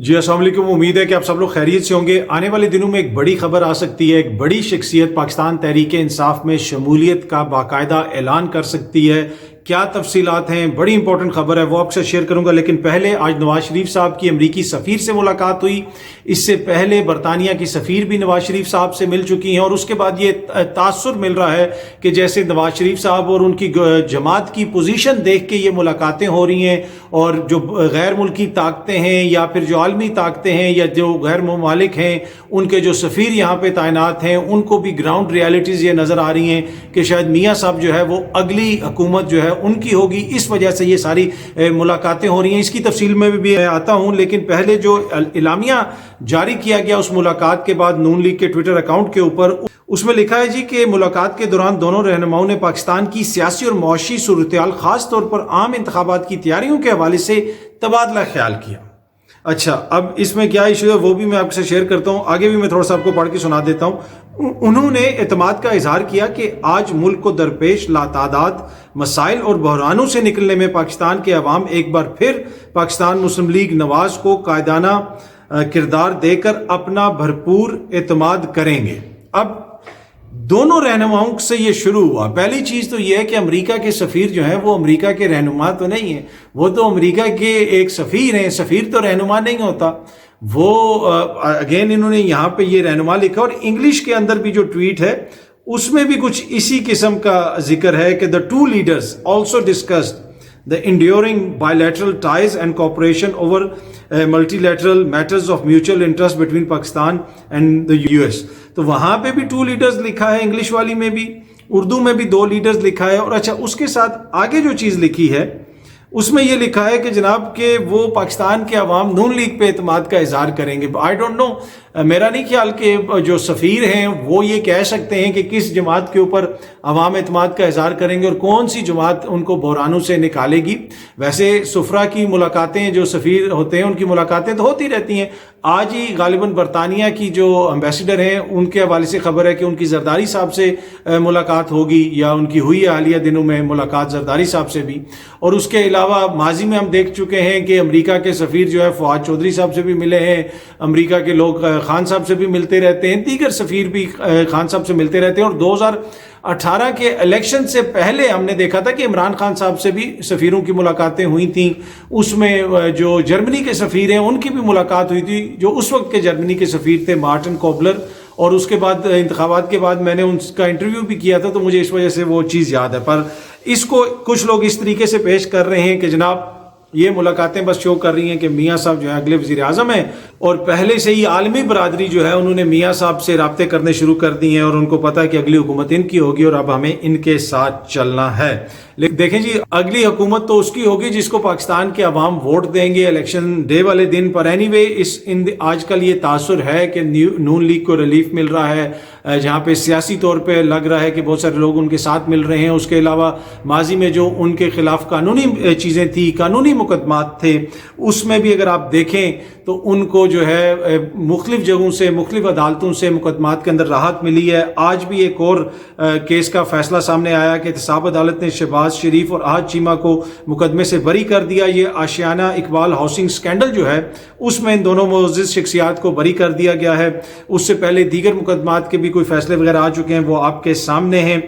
जी अस्सलाम वालेकुम। उम्मीद है कि आप सब लोग खैरियत से होंगे। आने वाले दिनों में एक बड़ी खबर आ सकती है। एक बड़ी शख्सियत पाकिस्तान तहरीक इंसाफ में शमूलियत का बाकायदा ऐलान कर सकती है। क्या तफसीलात हैं, बड़ी इंपॉर्टेंट खबर है, वो आपसे शेयर करूंगा। लेकिन पहले आज नवाज शरीफ साहब की अमरीकी सफ़ीर से मुलाकात हुई। इससे पहले बरतानिया की सफ़ीर भी नवाज शरीफ साहब से मिल चुकी हैं और उसके बाद ये तासुर मिल रहा है कि जैसे नवाज शरीफ साहब और उनकी जमात की पोजीशन देख के ये मुलाकातें हो रही हैं और जो गैर मुल्की ताकतें हैं या फिर जो आलमी ताकतें हैं या जो गैर ममालिक हैं उनके जो सफ़ीर यहाँ पे तैनात हैं उनको भी ग्राउंड रियलिटीज़ ये नज़र आ रही हैं कि शायद मियाँ साहब जो है वो अगली हुकूमत जो है उनकी होगी। इस वजह से ये सारी मुलाकातें हो रही हैं। इसकी तफसील में भी आता हूँ, लेकिन पहले जो इलामिया जारी किया गया उस मुलाकात के बाद नून लीग के ट्विटर अकाउंट के ऊपर, उसमें लिखा है जी कि मुलाकात के दौरान दोनों रहनुमाओं ने पाकिस्तान की सियासी और मुआशी सूरत-ए-हाल खास तौर पर आम इंतखाबात की तैयारियों के हवाले से तबादला ख्याल किया। अच्छा, अब इसमें क्या इशू है वो भी मैं आपसे शेयर करता हूँ। आगे भी मैं थोड़ा सा आपको पढ़ के सुना देता हूँ। उन्होंने एतमाद का इजहार किया कि आज मुल्क को दरपेश लातादाद मसाइल और बहरानों से निकलने में पाकिस्तान के अवाम एक बार फिर पाकिस्तान मुस्लिम लीग नवाज को कायदाना किरदार देकर अपना भरपूर एतमाद करेंगे। अब दोनों रहनुमाओं से ये शुरू हुआ। पहली चीज़ तो ये है कि अमेरिका के सफ़ीर जो हैं वो अमेरिका के रहनुमा तो नहीं है, वो तो अमेरिका के एक सफ़ीर हैं। सफ़ीर तो रहनुमा नहीं होता। वो अगेन इन्होंने यहाँ पे ये रहनुमा लिखा और इंग्लिश के अंदर भी जो ट्वीट है उसमें भी कुछ इसी किस्म का जिक्र है कि the two leaders also discussed the enduring bilateral ties and cooperation over multilateral matters of mutual interest between Pakistan and the US। तो वहां पे भी टू लीडर्स लिखा है, इंग्लिश वाली में भी, उर्दू में भी दो लीडर्स लिखा है। और अच्छा, उसके साथ आगे जो चीज लिखी है उसमें यह लिखा है कि जनाब के वो पाकिस्तान के अवाम नून लीग पे एतमाद का इजहार करेंगे। आई डोंट नो, मेरा नहीं ख्याल कि जो सफ़ीर हैं वो ये कह सकते हैं कि किस जमात के ऊपर अवाम एतमाद का इजहार करेंगे और कौन सी जमात उनको बहरानों से निकालेगी। वैसे सुफरा की मुलाकातें, जो सफ़ीर होते हैं उनकी मुलाकातें तो होती रहती हैं। आज ही गालिबन बरतानिया की जो एम्बेसडर हैं उनके हवाले से खबर है कि उनकी जरदारी साहब से मुलाकात होगी या उनकी हुई है हालिया दिनों में मुलाकात जरदारी साहब से भी। और उसके अलावा माजी में हम देख चुके हैं कि अमेरिका के सफ़ीर जो है फवाद चौधरी साहब से भी मिले हैं, अमेरिका के लोग खान साहब से भी मिलते रहते हैं, दीगर सफ़ीर भी खान साहब से मिलते रहते हैं। और 2018 के इलेक्शन से पहले हमने देखा था कि इमरान खान साहब से भी सफ़ीरों की मुलाकातें हुई थी। उसमें जो जर्मनी के सफ़ीर हैं उनकी भी मुलाकात हुई थी, जो उस वक्त के जर्मनी के सफ़ीर थे मार्टिन कोबलर। और उसके बाद इंतखाबात के बाद मैंने उनका इंटरव्यू भी किया था, तो मुझे इस वजह से वो चीज़ याद है। पर इसको कुछ लोग इस तरीके से पेश कर रहे हैं कि जनाब ये मुलाकातें बस शो कर रही हैं कि मियाँ साहब जो है अगले वज़ीर आज़म हैं और पहले से ही आलमी बरादरी जो है उन्होंने मियाँ साहब से राब्ते करने शुरू कर दिए हैं और उनको पता है कि अगली हुकूमत इनकी होगी और अब हमें इनके साथ चलना है। लेकिन देखें जी, अगली हुकूमत तो उसकी होगी जिसको पाकिस्तान के अवाम वोट देंगे इलेक्शन डे वाले दिन। पर एनीवे आजकल ये तासुर है कि नून लीग को रिलीफ मिल रहा है, जहाँ पे सियासी तौर पे लग रहा है कि बहुत सारे लोग उनके साथ मिल रहे हैं। उसके अलावा माजी में जो उनके खिलाफ कानूनी चीज़ें थी, कानूनी मुकदमात थे, उसमें भी अगर आप देखें तो उनको जो है मुख्तलिफ जगहों से, मुख्तलिफ अदालतों से मुकदमात के अंदर राहत मिली है। आज भी एक और केस का फैसला सामने आया कि एहतसाब अदालत ने शहबाज शरीफ और आहद चीमा को मुकदमे से बरी कर दिया। ये आशियाना इकबाल हाउसिंग स्कैंडल जो है उसमें इन दोनों मुअज़्ज़िज़ शख्सियात को बरी कर दिया गया है। उससे पहले दीगर मुकदमात के भी कोई फैसले वगैरह आ चुके हैं, वो आपके सामने हैं।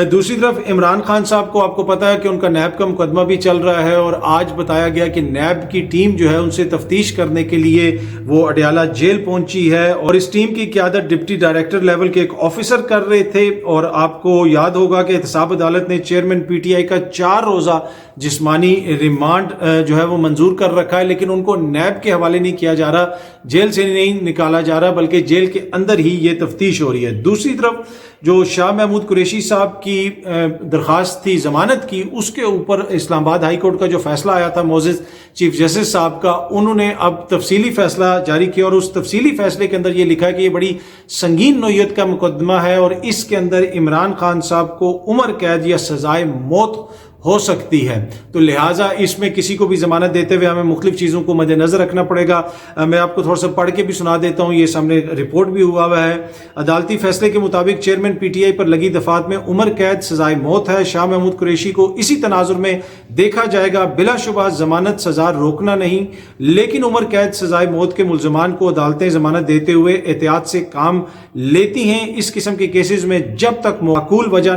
दूसरी तरफ इमरान खान साहब को आपको पता है कि उनका नैब का मुकदमा भी चल रहा है और आज बताया गया कि नैब की टीम जो है उनसे तफ्तीश करने के लिए वो अडयाला जेल पहुंची है और इस टीम की क़यादत डिप्टी डायरेक्टर लेवल के एक ऑफिसर कर रहे थे। और आपको याद होगा कि एहतसाब अदालत ने चेयरमैन PTI का 4 रोज़ा जिस्मानी रिमांड जो है वो मंजूर कर रखा है, लेकिन उनको नैब के हवाले नहीं किया जा रहा, जेल से नहीं निकाला जा रहा, बल्कि जेल के अंदर ही ये तफ्तीश हो रही है। दूसरी तरफ जो शाह महमूद कुरैशी साहब की दरख्वास्त थी जमानत की, उसके ऊपर इस्लामाबाद हाई कोर्ट का जो फैसला आया था मोअज़्ज़िज़ चीफ जस्टिस साहब का, उन्होंने अब तफसीली फैसला जारी किया और उस तफसीली फैसले के अंदर ये लिखा है कि ये बड़ी संगीन नोयत का मुकदमा है और इसके अंदर इमरान खान साहब को उम्र कैद या सजाए मौत हो सकती है। तो लिहाजा इसमें किसी को भी जमानत देते हुए हमें मुख्तलिफ चीज़ों को मद्देनजर रखना पड़ेगा। मैं आपको थोड़ा सा पढ़ के भी सुना देता हूँ, ये सामने रिपोर्ट भी हुआ है। अदालती फैसले के मुताबिक चेयरमैन PTI पर लगी दफात में उम्र कैद सजाए मौत है। शाह महमूद कुरैशी को इसी तनाजुर में देखा जाएगा। बिलाशुबा जमानत सजा रोकना नहीं, लेकिन उम्र कैद सजाए मौत के मुलजमान को अदालतें जमानत देते हुए एहतियात से काम लेती हैं। इस किस्म के केसेस में जब तक माकूल वजह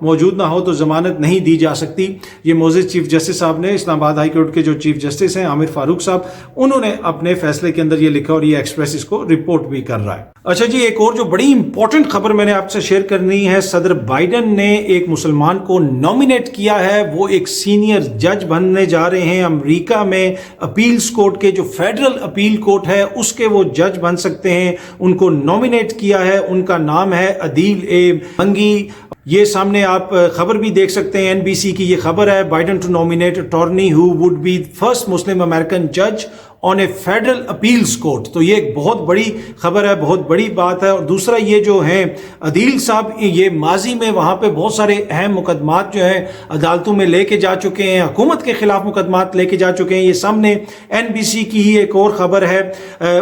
मौजूद ना हो तो जमानत नहीं दी जा सकती। ये मोअज़्ज़ज़ चीफ जस्टिस साहब ने, इस्लामाबाद हाई कोर्ट के जो चीफ जस्टिस हैं आमिर फारूक साहब, उन्होंने अपने फैसले के अंदर ये लिखा और ये एक्सप्रेस इसको रिपोर्ट भी कर रहा है। अच्छा जी, एक और जो बड़ी इंपॉर्टेंट खबर मैंने आपसे शेयर करनी है, सदर बाइडन ने एक मुसलमान को नॉमिनेट किया है। वो एक सीनियर जज बनने जा रहे हैं अमेरिका में। अपील्स कोर्ट के जो फेडरल अपील कोर्ट है उसके वो जज बन सकते हैं। उनको नॉमिनेट किया है, उनका नाम है अदील ए मंगी। ये सामने आप खबर भी देख सकते हैं, NBC की ये खबर है। Biden to nominate attorney who would be first Muslim American जज on a federal appeals court. तो ये एक बहुत बड़ी खबर है, बहुत बड़ी बात है। और दूसरा ये जो है अदील साहब, ये माजी में वहाँ पे बहुत सारे अहम मुकदमात जो हैं अदालतों में लेके जा चुके हैं, हुकूमत के खिलाफ मुकदमात लेके जा चुके हैं। ये सामने NBC की ही एक और खबर है,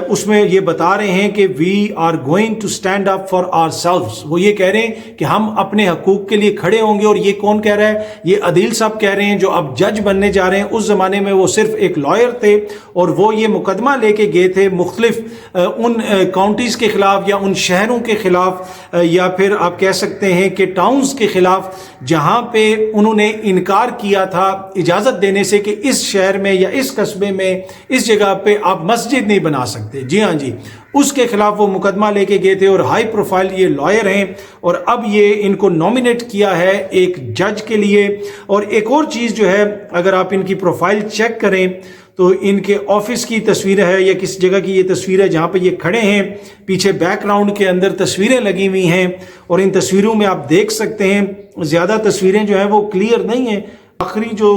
उसमें ये बता रहे हैं कि we are going to stand up for ourselves. वो ये कह रहे हैं कि हम अपने हकूक के लिए खड़े होंगे। और ये कौन कह रहा है? ये अदील साहब कह रहे हैं, जो अब जज बनने जा रहे हैं। उस जमाने में वो सिर्फ एक लॉयर थे और वो ये मुकदमा लेके गए थे मुख्तलिफ उन काउंटीज के खिलाफ या उन शहरों के खिलाफ या फिर आप कह सकते हैं कि टाउन्स के खिलाफ, जहां पे उन्होंने इनकार किया था इजाजत देने से कि इस शहर में या इस कस्बे में इस जगह पे आप मस्जिद नहीं बना सकते। जी हाँ जी, उसके खिलाफ वो मुकदमा लेके गए थे और हाई प्रोफाइल ये लॉयर हैं। और अब ये इनको नॉमिनेट किया है एक जज के लिए। और एक और चीज जो है, अगर आप इनकी प्रोफाइल चेक करें तो इनके ऑफिस की तस्वीर है या किस जगह की ये तस्वीर है जहां पे ये खड़े हैं। पीछे बैकग्राउंड के अंदर तस्वीरें लगी हुई हैं और इन तस्वीरों में आप देख सकते हैं ज्यादा तस्वीरें जो हैं वो क्लियर नहीं है। आखिरी जो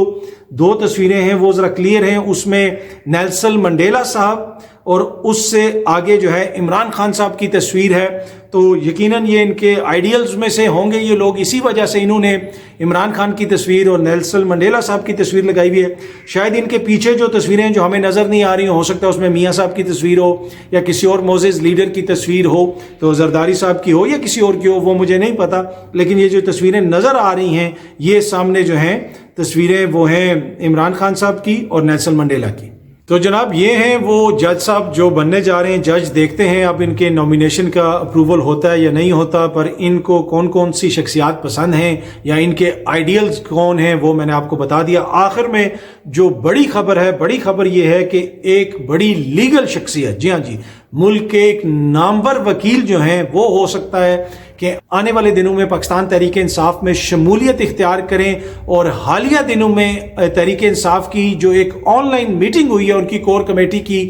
2 तस्वीरें हैं वो जरा क्लियर हैं। उसमें नेल्सन मंडेला साहब और उससे आगे जो है इमरान खान साहब की तस्वीर है। तो यकीनन ये इनके आइडियल्स में से होंगे ये लोग, इसी वजह से इन्होंने इमरान खान की तस्वीर और नेल्सन मंडेला साहब की तस्वीर लगाई हुई है। शायद इनके पीछे जो तस्वीरें जो हमें नजर नहीं आ रही हो सकता है उसमें मियाँ साहब की तस्वीर हो या किसी और मोअज़्ज़ज़ लीडर की तस्वीर हो, तो जरदारी साहब की हो या किसी और की हो, वो मुझे नहीं पता। लेकिन ये जो तस्वीरें नजर आ रही हैं ये सामने जो हैं तस्वीरें वो हैं इमरान खान साहब की और नेल्सन मंडेला की। तो जनाब ये हैं वो जज साहब जो बनने जा रहे हैं। जज देखते हैं अब इनके नॉमिनेशन का अप्रूवल होता है या नहीं होता, पर इनको कौन कौन सी शख्सियात पसंद हैं या इनके आइडियल्स कौन हैं वो मैंने आपको बता दिया। आखिर में जो बड़ी खबर है, बड़ी खबर ये है कि एक बड़ी लीगल शख्सियत, जी हाँ जी, मुल्क के एक नामवर वकील जो हैं वो हो सकता है कि आने वाले दिनों में पाकिस्तान तहरीक इंसाफ में शमूलियत इख्तियार करें। और हालिया दिनों में तहरीक इंसाफ की जो एक ऑनलाइन मीटिंग हुई है उनकी कोर कमेटी की,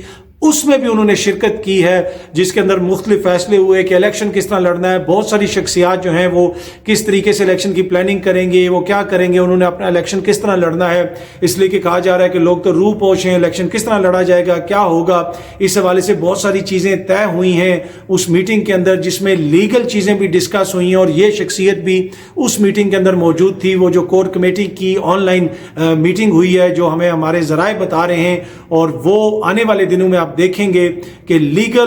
उसमें भी उन्होंने शिरकत की है, जिसके अंदर मुख्तलिफ फैसले हुए कि इलेक्शन किस तरह लड़ना है। बहुत सारी शख्सियात जो हैं वो किस तरीके से इलेक्शन की प्लानिंग करेंगे, वो क्या करेंगे, उन्होंने अपना इलेक्शन किस तरह लड़ना है। इसलिए कि कहा जा रहा है कि लोग तो रूह पोश हैं, इलेक्शन किस तरह लड़ा जाएगा, क्या होगा, इस हवाले से बहुत सारी चीज़ें तय हुई हैं उस मीटिंग के अंदर, जिसमें लीगल चीज़ें भी डिस्कस हुई हैं। और ये शख्सियत भी उस मीटिंग के अंदर मौजूद थी, वो जो कोर कमेटी की ऑनलाइन मीटिंग हुई है, जो हमें हमारे ज़राए बता रहे हैं। और वो आने वाले दिनों में आप देखेंगे कि लीगल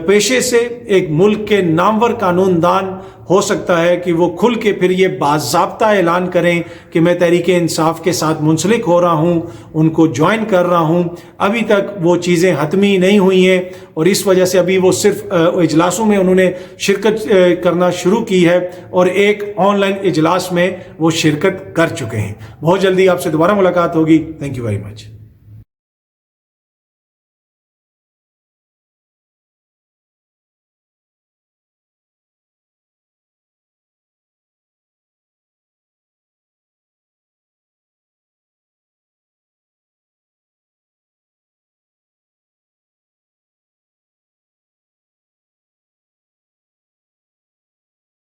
पेशे से एक मुल्क के नामवर कानूनदान हो सकता है कि वो खुल के फिर ये बाज़ाब्ता ऐलान करें कि मैं तहरीक इंसाफ के साथ मुंसलिक हो रहा हूं, उनको ज्वाइन कर रहा हूं। अभी तक वो चीज़ें हतमी नहीं हुई हैं और इस वजह से अभी वो सिर्फ इजलासों में उन्होंने शिरकत करना शुरू की है और एक ऑनलाइन इजलास में वो शिरकत कर चुके हैं। बहुत जल्दी आपसे दोबारा मुलाकात होगी। Thank you very much.